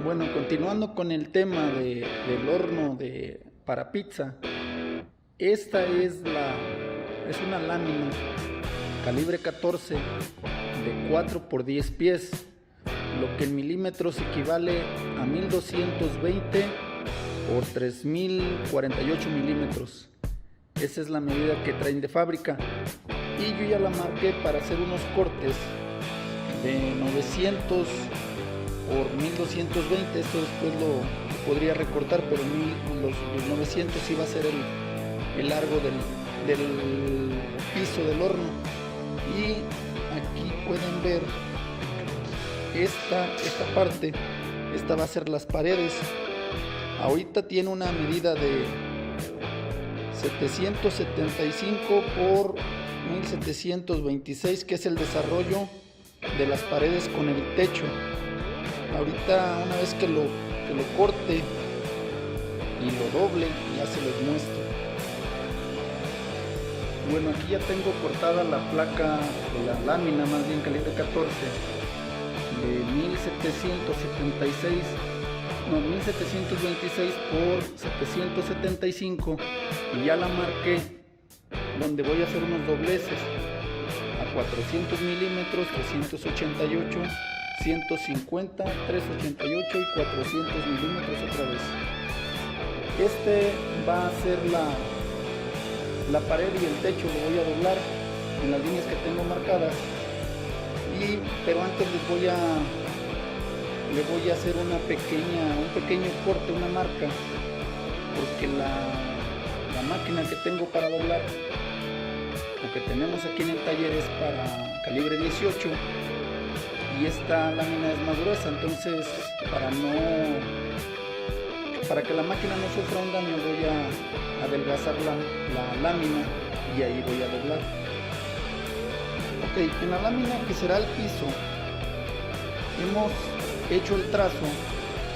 Bueno, continuando con el tema del horno para pizza, esta es una lámina calibre 14 de 4 por 10 pies, lo que en milímetros equivale a 1220 por 3048 milímetros. Esa es la medida que traen de fábrica y yo ya la marqué para hacer unos cortes de 900 por 1220. Esto después lo podría recortar, pero los 900 sí va a ser el largo del piso del horno. Y aquí pueden ver esta parte, esta va a ser las paredes. Ahorita tiene una medida de 775 por 1726, que es el desarrollo de las paredes con el techo. Ahorita, una vez que lo corte y lo doble, ya se los muestro. Bueno, aquí ya tengo cortada la placa de la lámina, más bien calibre 14, de 1726 por 775, y ya la marqué donde voy a hacer unos dobleces a 400 milímetros, 388, 150, 388 y 400 milímetros otra vez. Este va a ser la pared y el techo, lo voy a doblar en las líneas que tengo marcadas, pero antes le voy a hacer un pequeño corte, una marca, porque la máquina que tengo para doblar, o que tenemos aquí en el taller, es para calibre 18 y esta lámina es más gruesa. Entonces, para que la máquina no sufra un daño, voy a adelgazar la lámina y ahí voy a doblar. Ok, en la lámina que será el piso hemos hecho el trazo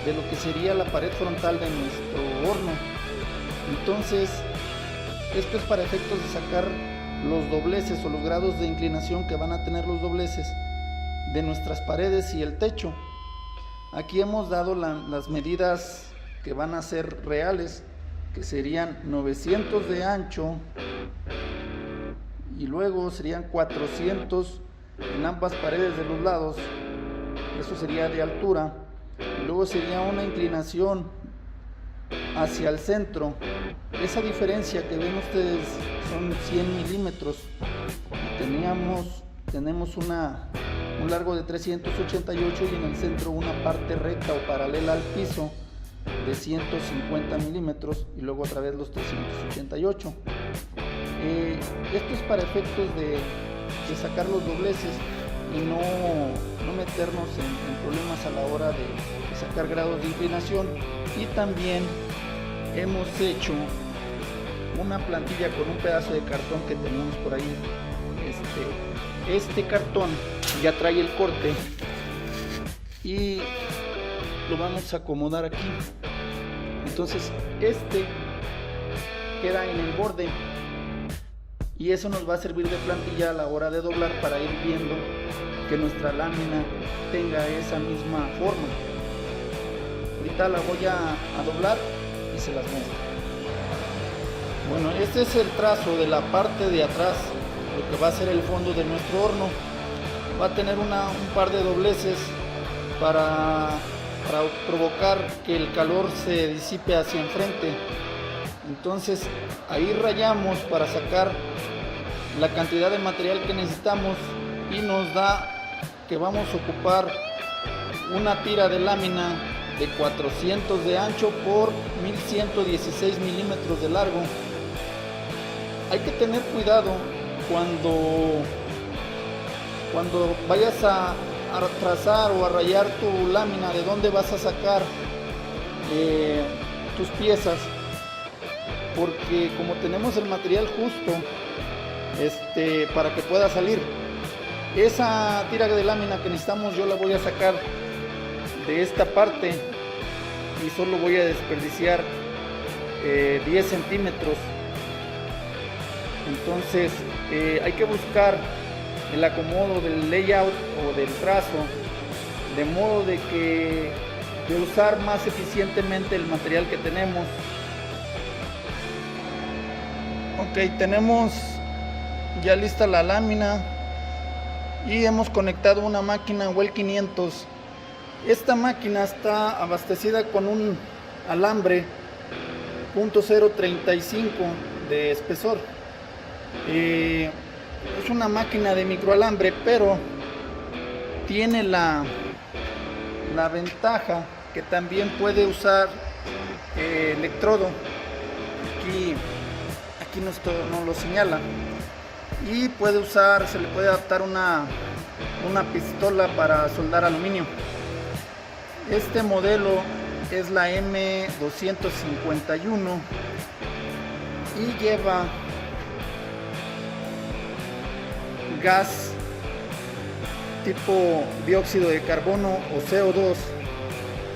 de lo que sería la pared frontal de nuestro horno. Entonces, esto es para efectos de sacar los dobleces o los grados de inclinación que van a tener los dobleces de nuestras paredes y el techo. Aquí hemos dado las medidas que van a ser reales, que serían 900 de ancho y luego serían 400 en ambas paredes de los lados. Eso sería de altura, y luego sería una inclinación hacia el centro. Esa diferencia que ven ustedes son 100 milímetros. Tenemos un largo de 388 y en el centro una parte recta o paralela al piso de 150 milímetros y luego otra vez los 388. Esto es para efectos de sacar los dobleces y no meternos en problemas a la hora de sacar grados de inclinación. Y también hemos hecho una plantilla con un pedazo de cartón que tenemos por ahí. Este cartón ya trae el corte y lo vamos a acomodar aquí. Entonces queda en el borde y eso nos va a servir de plantilla a la hora de doblar, para ir viendo que nuestra lámina tenga esa misma forma. Ahorita la voy a doblar y se las muestro. Bueno, este es el trazo de la parte de atrás, lo que va a ser el fondo de nuestro horno. Va a tener un par de dobleces para provocar que el calor se disipe hacia enfrente. Entonces ahí rayamos para sacar la cantidad de material que necesitamos y nos da que vamos a ocupar una tira de lámina de 400 de ancho por 1116 milímetros de largo. Hay que tener cuidado cuando vayas a trazar o a rayar tu lámina, de dónde vas a sacar tus piezas, porque como tenemos el material justo para que pueda salir, esa tira de lámina que necesitamos yo la voy a sacar de esta parte y solo voy a desperdiciar 10 centímetros. Entonces hay que buscar el acomodo del layout o del trazo, de modo de que usar más eficientemente el material que tenemos. Ok, tenemos ya lista la lámina y hemos conectado una máquina Well 500. Esta máquina está abastecida con un alambre .035 de espesor. Es una máquina de microalambre, pero tiene la ventaja que también puede usar electrodo. Aquí no lo señala. Y se le puede adaptar una pistola para soldar aluminio. Este modelo es la M251 y lleva gas tipo dióxido de carbono o CO2.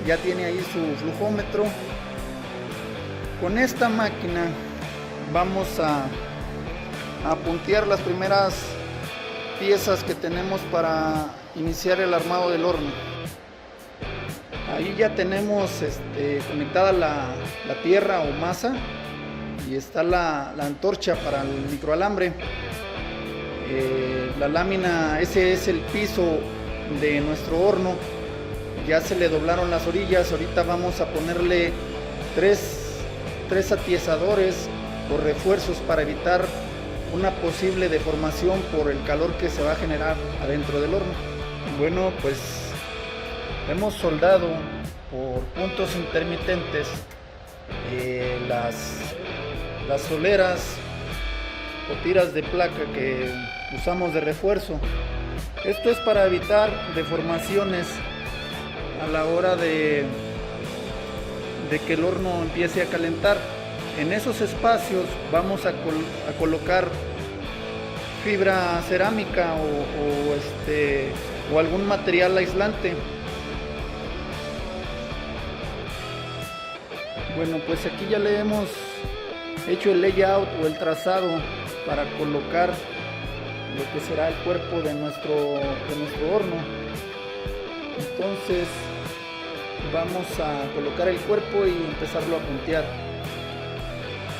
Ya tiene ahí su flujómetro. Con esta máquina vamos a puntear las primeras piezas que tenemos para iniciar el armado del horno. Ahí ya tenemos conectada la tierra o masa y está la antorcha para el microalambre. La lámina, ese es el piso de nuestro horno. Ya se le doblaron las orillas. Ahorita vamos a ponerle tres atiezadores o refuerzos para evitar una posible deformación por el calor que se va a generar adentro del horno. Bueno, pues hemos soldado por puntos intermitentes las soleras o tiras de placa que usamos de refuerzo. Esto es para evitar deformaciones a la hora de que el horno empiece a calentar. En esos espacios vamos a colocar fibra cerámica o algún material aislante. Bueno, pues aquí ya le hemos hecho el layout o el trazado para colocar lo que será el cuerpo de nuestro horno. Entonces vamos a colocar el cuerpo y empezarlo a puntear.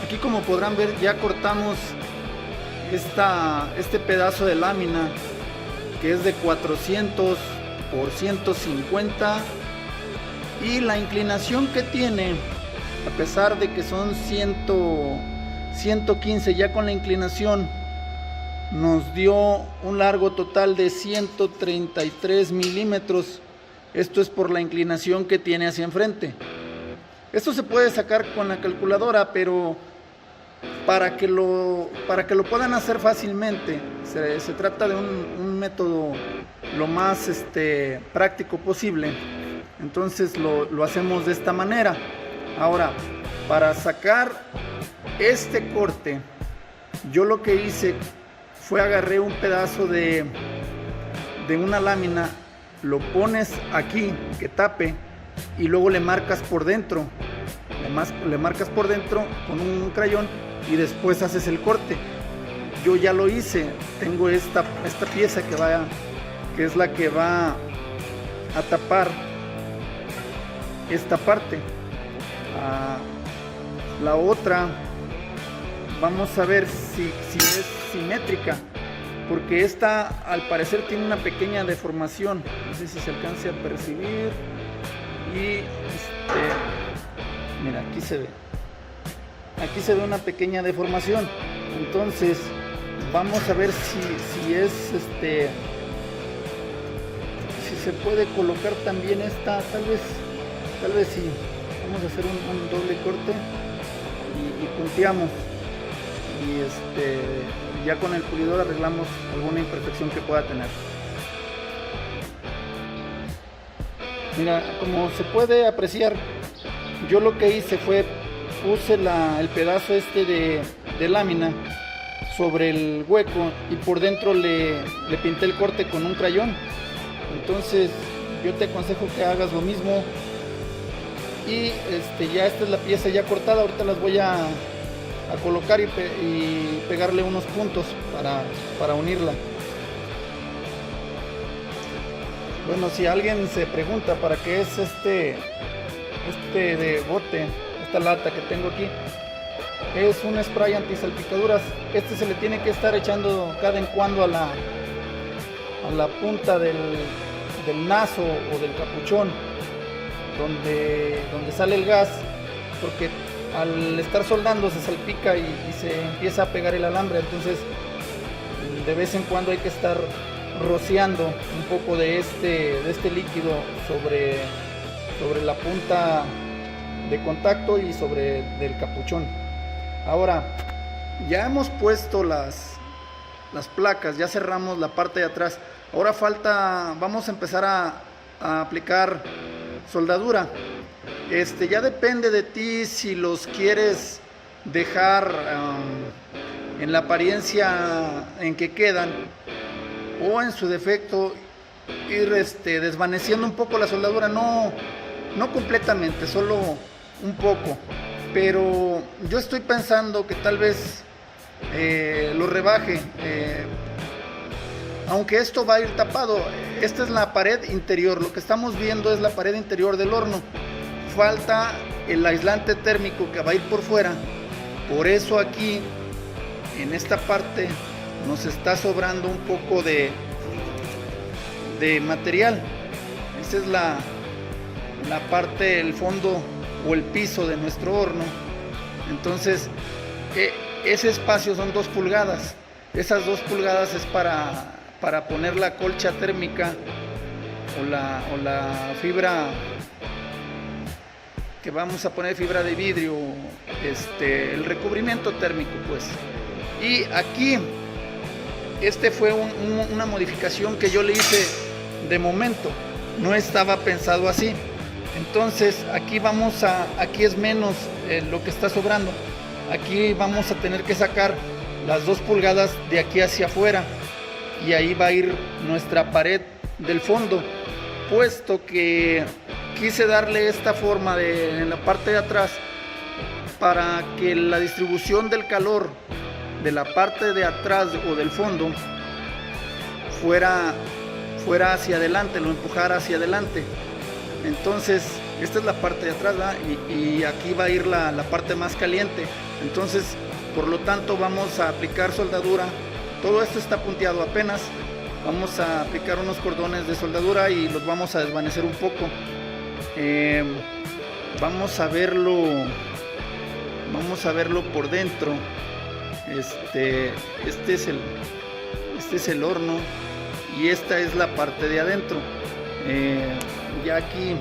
Aquí, como podrán ver, ya cortamos este pedazo de lámina que es de 400 por 150 y la inclinación que tiene, a pesar de que son 115, ya con la inclinación nos dio un largo total de 133 milímetros. Esto es por la inclinación que tiene hacia enfrente. Esto se puede sacar con la calculadora, pero para que lo puedan hacer fácilmente, se trata de un método lo más práctico posible. Entonces lo hacemos de esta manera. Ahora, para sacar este corte, yo lo que hice fue agarré un pedazo de una lámina, lo pones aquí que tape y luego le marcas por dentro. Le marcas por dentro con un crayón y después haces el corte. Yo ya lo hice, tengo esta pieza que es la que va a tapar esta parte. La otra, vamos a ver si es simétrica, porque esta al parecer tiene una pequeña deformación, no sé si se alcance a percibir. Y mira, aquí se ve una pequeña deformación. Entonces vamos a ver si se puede colocar también esta, tal vez sí. Vamos a hacer un doble corte y punteamos y ya con el pulidor arreglamos alguna imperfección que pueda tener. Mira, como se puede apreciar, yo lo que hice fue puse el pedazo de lámina sobre el hueco y por dentro le pinté el corte con un crayón. Entonces yo te aconsejo que hagas lo mismo. Y ya esta es la pieza ya cortada. Ahorita las voy a colocar y pegarle unos puntos para unirla. Bueno, si alguien se pregunta para qué es este de bote, esta lata que tengo aquí, es un spray antisalpicaduras. Este se le tiene que estar echando cada en cuando a la punta del naso o del capuchón donde sale el gas, porque al estar soldando se salpica y se empieza a pegar el alambre. Entonces de vez en cuando hay que estar rociando un poco de este líquido sobre la punta de contacto y sobre del capuchón. Ahora ya hemos puesto las placas, ya cerramos la parte de atrás. Ahora vamos a empezar a aplicar soldadura. Ya depende de ti si los quieres dejar en la apariencia en que quedan, o en su defecto ir desvaneciendo un poco la soldadura, no completamente, solo un poco. Pero yo estoy pensando que tal vez lo rebaje, aunque esto va a ir tapado. Esta es la pared interior, lo que estamos viendo es la pared interior del horno. Falta el aislante térmico que va a ir por fuera. Por eso aquí en esta parte nos está sobrando un poco de material. Esta es la parte, el fondo o el piso de nuestro horno. Entonces ese espacio son 2 pulgadas. Esas 2 pulgadas es para poner la colcha térmica o la fibra que vamos a poner, fibra de vidrio, el recubrimiento térmico, pues. Y aquí fue una modificación que yo le hice de momento, no estaba pensado así. Entonces aquí es menos lo que está sobrando. Aquí vamos a tener que sacar las 2 pulgadas de aquí hacia afuera, y ahí va a ir nuestra pared del fondo, puesto que quise darle esta forma en la parte de atrás para que la distribución del calor de la parte de atrás o del fondo fuera hacia adelante, lo empujara hacia adelante. Entonces esta es la parte de atrás, ¿verdad? Y aquí va a ir la parte más caliente. Entonces, por lo tanto, vamos a aplicar soldadura. Todo esto está punteado apenas. Vamos a aplicar unos cordones de soldadura y los vamos a desvanecer un poco. Vamos a verlo por dentro. Este es el horno y esta es la parte de adentro. Ya aquí,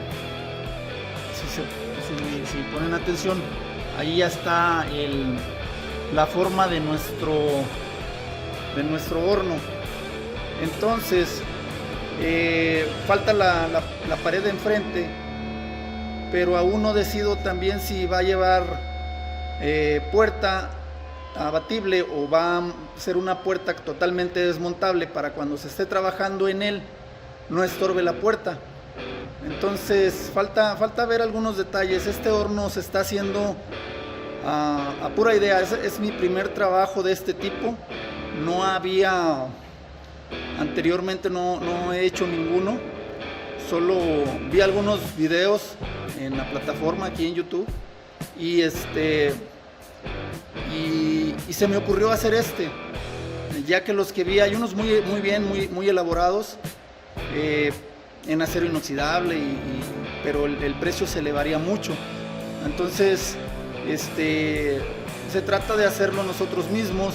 si ponen atención, ahí ya está la forma de nuestro horno. Entonces falta la pared de enfrente, pero aún no decido también si va a llevar puerta abatible o va a ser una puerta totalmente desmontable para cuando se esté trabajando en él no estorbe la puerta. Entonces falta ver algunos detalles. Este horno se está haciendo a pura idea. Es mi primer trabajo de este tipo. No había anteriormente, no he hecho ninguno. Solo vi algunos videos en la plataforma aquí en YouTube y se me ocurrió hacer ya que los que vi, hay unos muy elaborados en acero inoxidable, pero el precio se elevaría mucho. Entonces se trata de hacerlo nosotros mismos.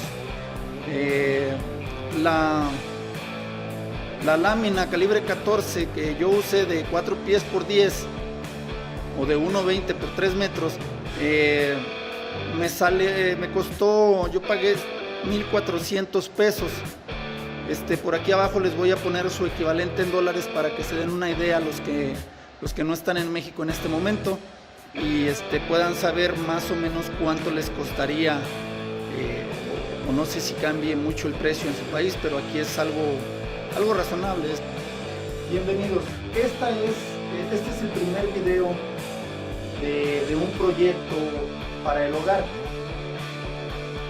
La lámina calibre 14 que yo usé de 4 pies por 10 o de 1.20 por 3 metros, me costó, yo pagué 1,400 pesos. Por aquí abajo les voy a poner su equivalente en dólares para que se den una idea los que no están en México en este momento y puedan saber más o menos cuánto les costaría, o no sé si cambie mucho el precio en su país, pero aquí es algo razonable. Bienvenidos. Este es el primer video de un proyecto para el hogar.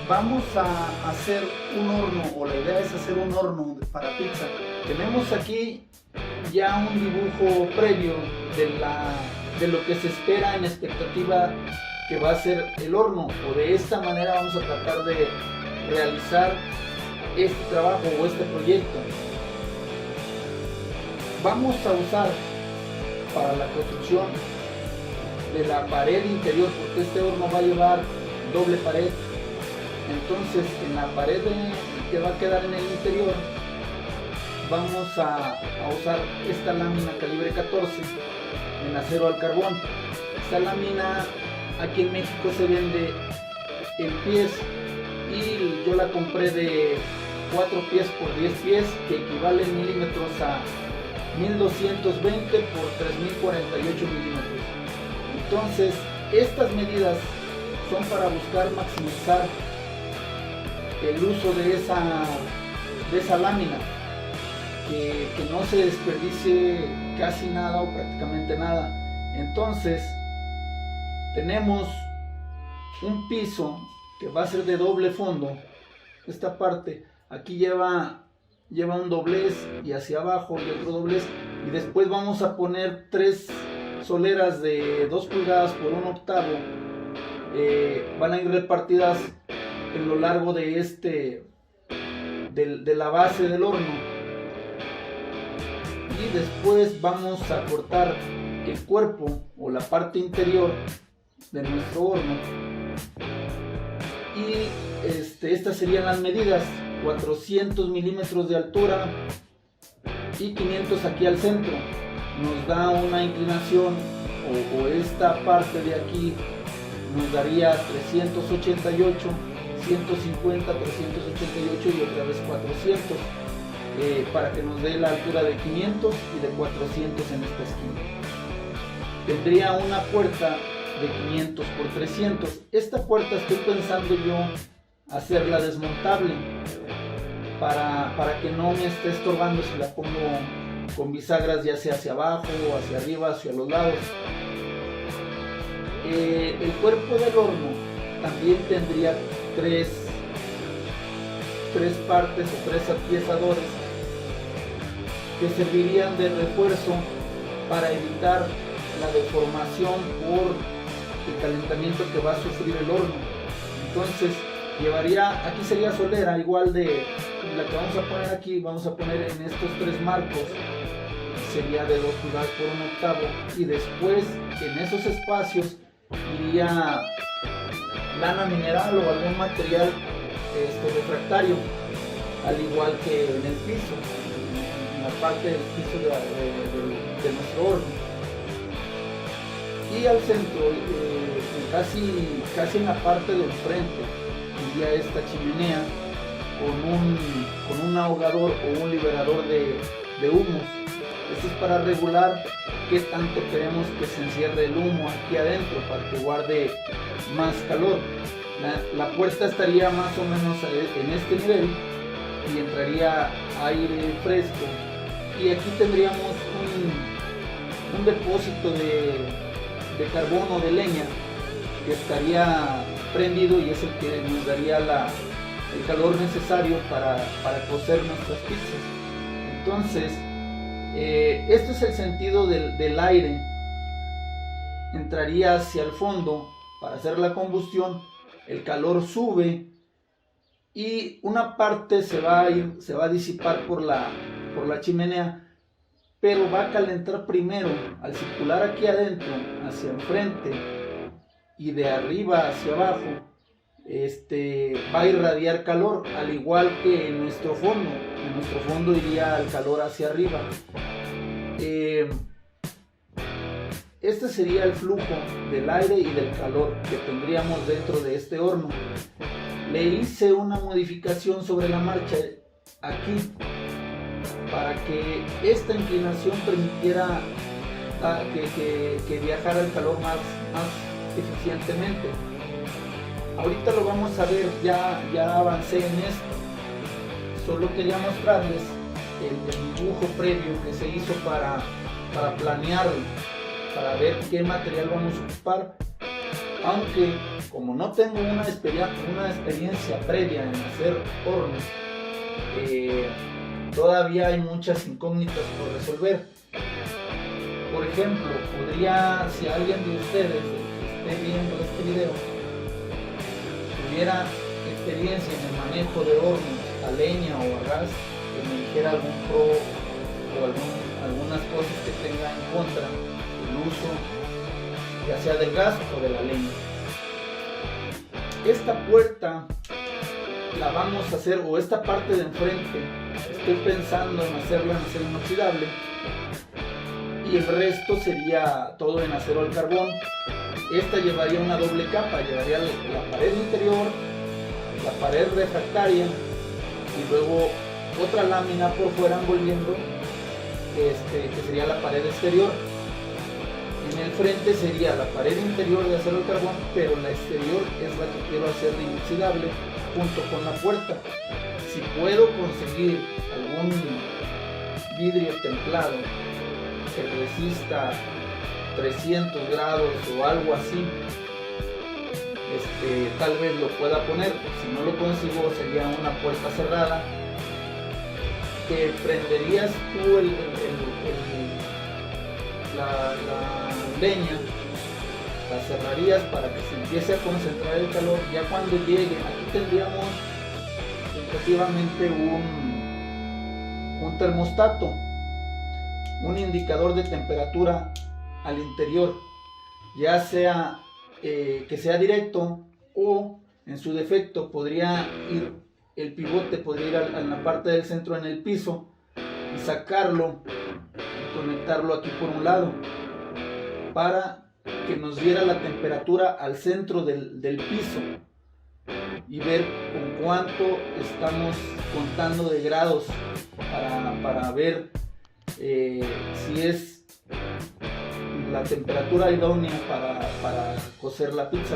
Vamos a hacer un horno, o la idea es hacer un horno para pizza. Tenemos aquí ya un dibujo previo de lo que se espera en expectativa que va a ser el horno, o de esta manera vamos a tratar de realizar este trabajo o este proyecto. Vamos a usar para la construcción de la pared interior, porque este horno va a llevar doble pared, entonces en la pared que va a quedar en el interior vamos a usar esta lámina calibre 14 en acero al carbón. Esta lámina aquí en México se vende en pies y yo la compré de 4 pies por 10 pies, que equivale en milímetros a 1220 por 3048 milímetros. Entonces estas medidas son para buscar maximizar el uso de esa lámina, que no se desperdicie casi nada o prácticamente nada. Entonces tenemos un piso que va a ser de doble fondo. Esta parte aquí lleva un doblez, y hacia abajo y otro doblez, y después vamos a poner 3 soleras de 2 pulgadas por 1 octavo. Van a ir repartidas en lo largo de la base del horno, y después vamos a cortar el cuerpo o la parte interior de nuestro horno, y estas serían las medidas: 400 milímetros de altura y 500 aquí al centro. Nos da una inclinación, o esta parte de aquí nos daría 388, 150, 388 y otra vez 400, para que nos dé la altura de 500 y de 400 en esta esquina. Tendría una puerta de 500 por 300. Esta puerta estoy pensando yo hacerla desmontable para que no me esté estorbando si la pongo con bisagras, ya sea hacia abajo o hacia arriba, hacia los lados. El cuerpo del horno también tendría tres partes o 3 apiezadores que servirían de refuerzo para evitar la deformación por el calentamiento que va a sufrir el horno. Entonces llevaría, aquí sería solera igual de la que vamos a poner aquí, vamos a poner en estos 3 marcos, sería de 2 pulgadas por 1 octavo, y después en esos espacios iría lana mineral o algún material refractario, al igual que en el piso, en la parte del piso de nuestro horno. Y al centro, casi en la parte del frente, iría esta chimenea con un ahogador o un liberador de humos. Esto es para regular qué tanto queremos que se encierre el humo aquí adentro, para que guarde más calor. La puerta estaría más o menos en este nivel y entraría aire fresco, y aquí tendríamos un depósito de carbón o de leña que estaría prendido, y es el que nos daría el calor necesario para cocer nuestras pizzas. Entonces este es el sentido del aire. Entraría hacia el fondo para hacer la combustión, el calor sube y una parte se va a disipar por la chimenea, pero va a calentar primero al circular aquí adentro hacia enfrente y de arriba hacia abajo. Va a irradiar calor, al igual que en nuestro fondo. En nuestro fondo iría el calor hacia arriba. Este sería el flujo del aire y del calor que tendríamos dentro de este horno. Le hice una modificación sobre la marcha aquí para que esta inclinación permitiera que viajara el calor más eficientemente. Ahorita lo vamos a ver, ya avancé en esto. Solo quería mostrarles el dibujo previo que se hizo para planearlo, para ver qué material vamos a ocupar. Aunque como no tengo una experiencia previa en hacer hornos, todavía hay muchas incógnitas por resolver. Por ejemplo, si alguien de ustedes que esté viendo este video tuviera experiencia en el manejo de hornos a leña o a gas, que me dijera algún pro o algunas cosas que tenga en contra el uso ya sea del gas o de la leña. Esta puerta la vamos a hacer, o esta parte de enfrente estoy pensando en hacerla en acero inoxidable y el resto sería todo en acero al carbón. Esta llevaría una doble capa, llevaría la pared interior, la pared refractaria y luego otra lámina por fuera envolviendo que sería la pared exterior. En el frente sería la pared interior de acero al carbón, pero la exterior es la que quiero hacer de inoxidable junto con la puerta. Si puedo conseguir algún vidrio templado que resista 300 grados o algo así, tal vez lo pueda poner. Si no lo consigo, sería una puerta cerrada que prenderías tú la leña, la cerrarías para que se empiece a concentrar el calor. Ya cuando llegue, aquí tendríamos efectivamente un termostato, un indicador de temperatura al interior, ya sea que sea directo o en su defecto podría ir, el pivote podría ir a la parte del centro en el piso y sacarlo y conectarlo aquí por un lado para que nos diera la temperatura al centro del piso y ver con cuánto estamos contando de grados para ver si es la temperatura idónea para cocer la pizza.